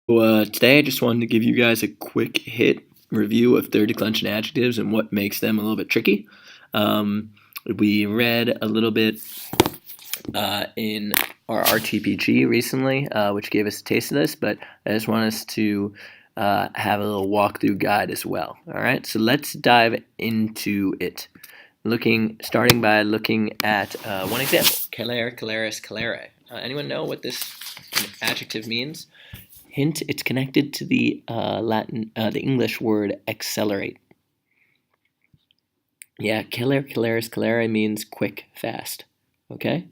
Today I just wanted to give you guys a quick hit review of third declension adjectives and what makes them a little bit tricky. We read a little bit in our RTPG recently, which gave us a taste of this, but I just want us to have a little walkthrough guide as well. All right, so let's dive into it. Starting by looking at one example: celere, celeris, celere. Anyone know what this adjective means? Hint: it's connected to the the English word accelerate. Yeah, celere, celeris, celere means quick, fast. Okay.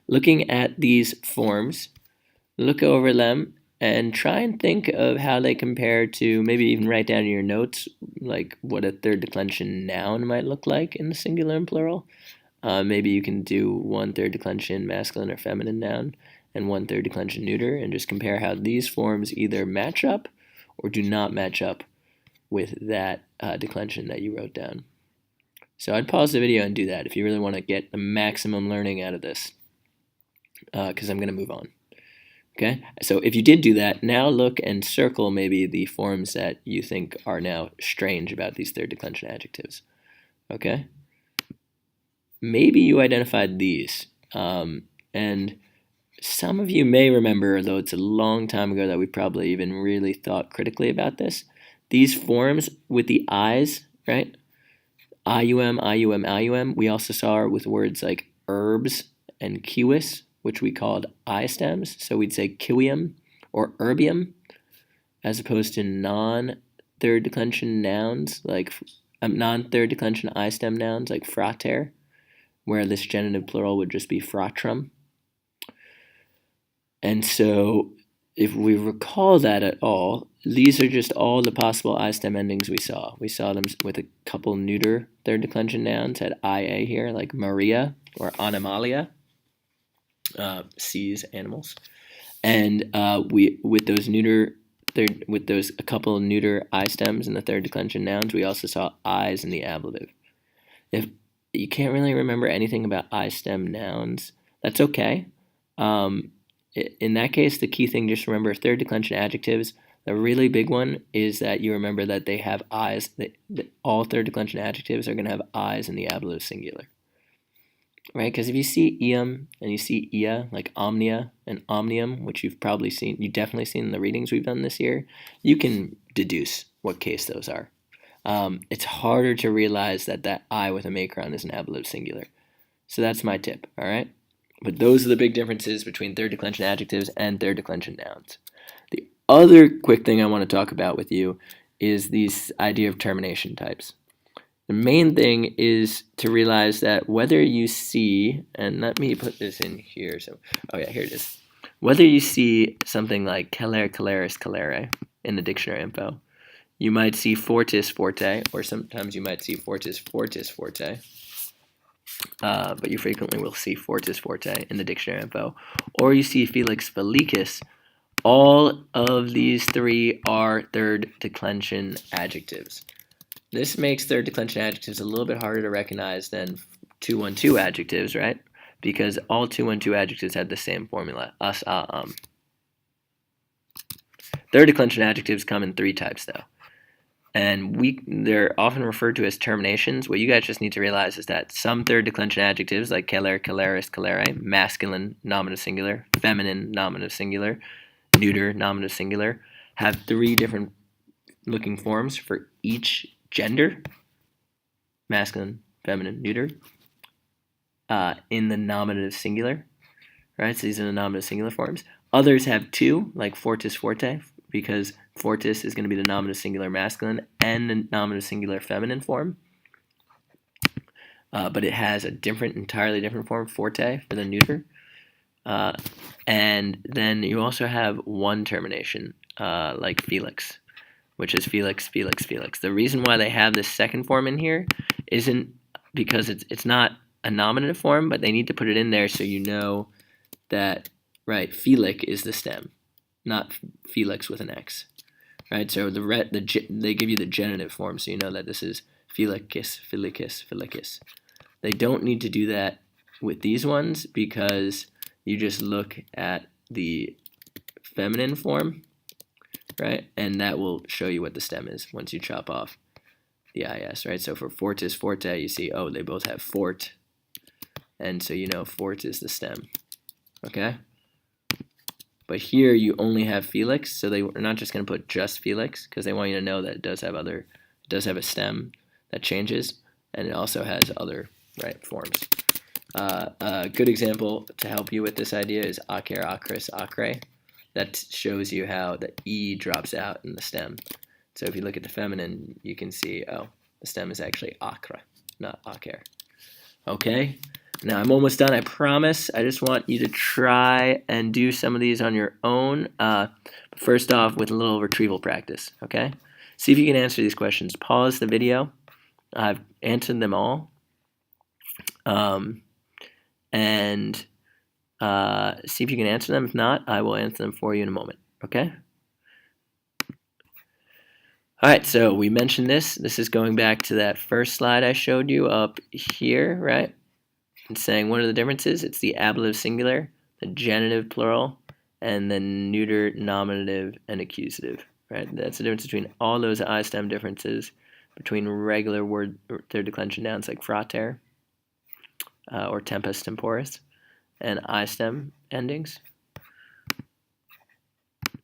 Looking at these forms, look over them and try and think of how they compare to, maybe even write down in your notes, like what a third declension noun might look like in the singular and plural. Maybe you can do one third declension masculine or feminine noun and one third declension neuter, and just compare how these forms either match up or do not match up with that declension that you wrote down. So I'd pause the video and do that if you really want to get the maximum learning out of this, because I'm going to move on. Okay, so if you did do that, now look and circle maybe the forms that you think are now strange about these third declension adjectives. Okay, maybe you identified these, and some of you may remember, though it's a long time ago that we probably even really thought critically about this, these forms with the I's, right? IUM, IUM, IUM. We also saw with words like herbs and kiwis, which we called I stems. So we'd say kiwium or herbium, as opposed to non-third declension nouns, like non-third declension I stem nouns like frater, where this genitive plural would just be fratrum. And so if we recall that at all, these are just all the possible I stem endings we saw. We saw them with a couple neuter third declension nouns, had IA here, like Maria or Animalia, seas, animals. And with those a couple of neuter I stems in the third declension nouns, we also saw I's in the ablative. If you can't really remember anything about I stem nouns, that's okay. In that case, the key thing, just remember third declension adjectives. The really big one is that you remember that they have I's. All third declension adjectives are going to have I's in the ablative singular. Right? Because if you see ium and you see ia, like omnia and omnium, which you've definitely seen in the readings we've done this year, you can deduce what case those are. It's harder to realize that I with a macron is an ablative singular. So that's my tip, all right? But those are the big differences between third declension adjectives and third declension nouns. The other quick thing I want to talk about with you is this idea of termination types. The main thing is to realize that whether you see, and let me put this in here, here it is. Whether you see something like celere, celeris, celere in the dictionary info, you might see fortis, forte, or sometimes you might see fortis, fortis, forte. But you frequently will see fortis, forte in the dictionary info. Or you see felix, felicis. All of these three are third declension adjectives. This makes third declension adjectives a little bit harder to recognize than 212 adjectives, right? Because all 212 adjectives had the same formula, us, Third declension adjectives come in three types, though. And they're often referred to as terminations. What you guys just need to realize is that some third declension adjectives, like celere, celeris, celere, masculine, nominative singular, feminine, nominative singular, neuter, nominative singular, have three different looking forms for each gender: masculine, feminine, neuter, in the nominative singular, right? So these are the nominative singular forms. Others have two, like fortis, forte, because fortis is going to be the nominative singular masculine and the nominative singular feminine form. But it has a entirely different form, forte, for the neuter. And then you also have one termination, like felix, which is felix, felix, felix. The reason why they have this second form in here isn't because it's not a nominative form, but they need to put it in there so you know that, right, felic is the stem, not felix with an X, right? So they give you the genitive form, so you know that this is felicis, felicis, felicis. They don't need to do that with these ones because you just look at the feminine form, right? And that will show you what the stem is once you chop off the IS, right? So for fortis, forte, you see, oh, they both have fort, and so you know fort is the stem, okay? But here you only have Felix, so they are not just going to put just Felix, because they want you to know that it does have a stem that changes, and it also has other forms. A good example to help you with this idea is acer, acris, acre. That shows you how the E drops out in the stem. So if you look at the feminine, you can see, oh, the stem is actually acra, not acer. Okay? Now I'm almost done, I promise. I just want you to try and do some of these on your own. First off, with a little retrieval practice, okay? See if you can answer these questions. Pause the video. I've answered them all. And see if you can answer them. If not, I will answer them for you in a moment, okay? All right, so we mentioned this. This is going back to that first slide I showed you up here, right? And saying what are the differences? It's the ablative singular, the genitive plural, and the neuter nominative and accusative, right? That's the difference between all those I stem differences between regular word third declension nouns like frater or tempus temporis and I stem endings.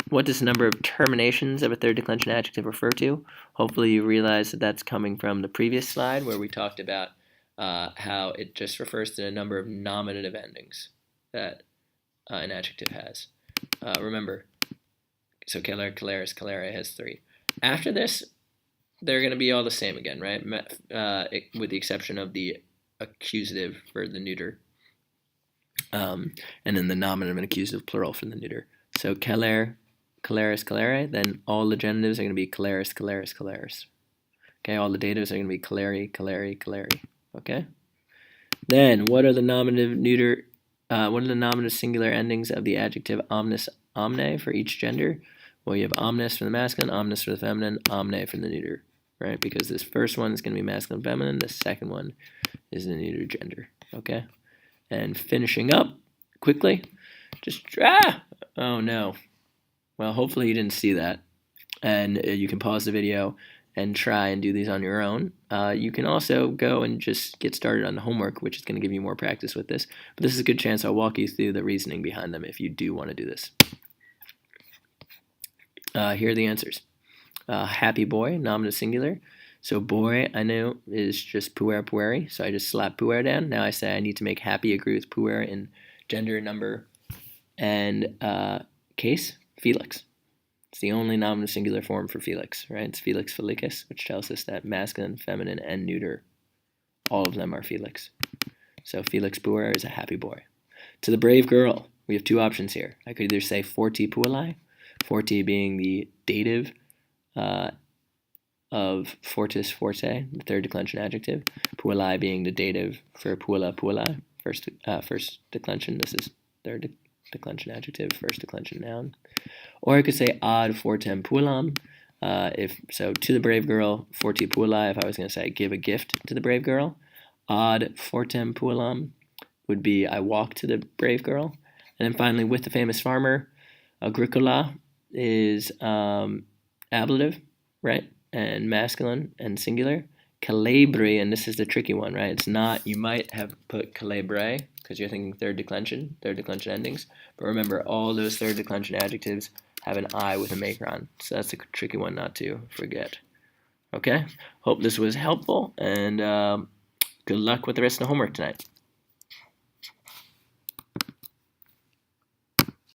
What does the number of terminations of a third declension adjective refer to? Hopefully you realize that that's coming from the previous slide where we talked about how it just refers to the number of nominative endings that an adjective has. Remember, so celer, celeris, celere has 3. After this, they're going to be all the same again, right? With the exception of the accusative for the neuter, and then the nominative and accusative plural for the neuter. So celer, celeris, celere, then all the genitives are going to be celeris, celeris, celeris. Okay, all the datives are going to be celeri, celeri, celeri. Okay. Then what are the nominative neuter? What are the nominative singular endings of the adjective omnis, omne for each gender? Well, you have omnis for the masculine, omnis for the feminine, omne for the neuter, right? Because this first one is going to be masculine, feminine. The second one is the neuter gender. Okay. And finishing up quickly, just oh no. Well, hopefully you didn't see that, and you can pause the video and try and do these on your own. You can also go and just get started on the homework, which is going to give you more practice with this. But this is a good chance I'll walk you through the reasoning behind them if you do want to do this. Here are the answers. Happy boy, nominative singular. So boy, I know, is just puer pueri, so I just slap puer down. Now I say I need to make happy agree with puer in gender, number, and case. Felix. It's the only nominative singular form for Felix, right? It's Felix Felicis, which tells us that masculine, feminine, and neuter, all of them are Felix. So Felix puer is a happy boy. To the brave girl, we have 2 options here. I could either say forti puellae, forti being the dative of fortis forte, the third declension adjective, puellae being the dative for puella puellae, first declension. This is third declension adjective, first declension noun. Or I could say ad fortem puellam, to the brave girl, forti puellae, if I was going to say give a gift to the brave girl. Ad fortem puellam would be I walk to the brave girl. And then finally, with the famous farmer, agricola is ablative, right? And masculine and singular. Calabre, and this is the tricky one, right? It's not, you might have put calabre because you're thinking third declension endings. But remember, all those third declension adjectives have an I with a macron. So that's a tricky one not to forget. Okay? Hope this was helpful, and good luck with the rest of the homework tonight.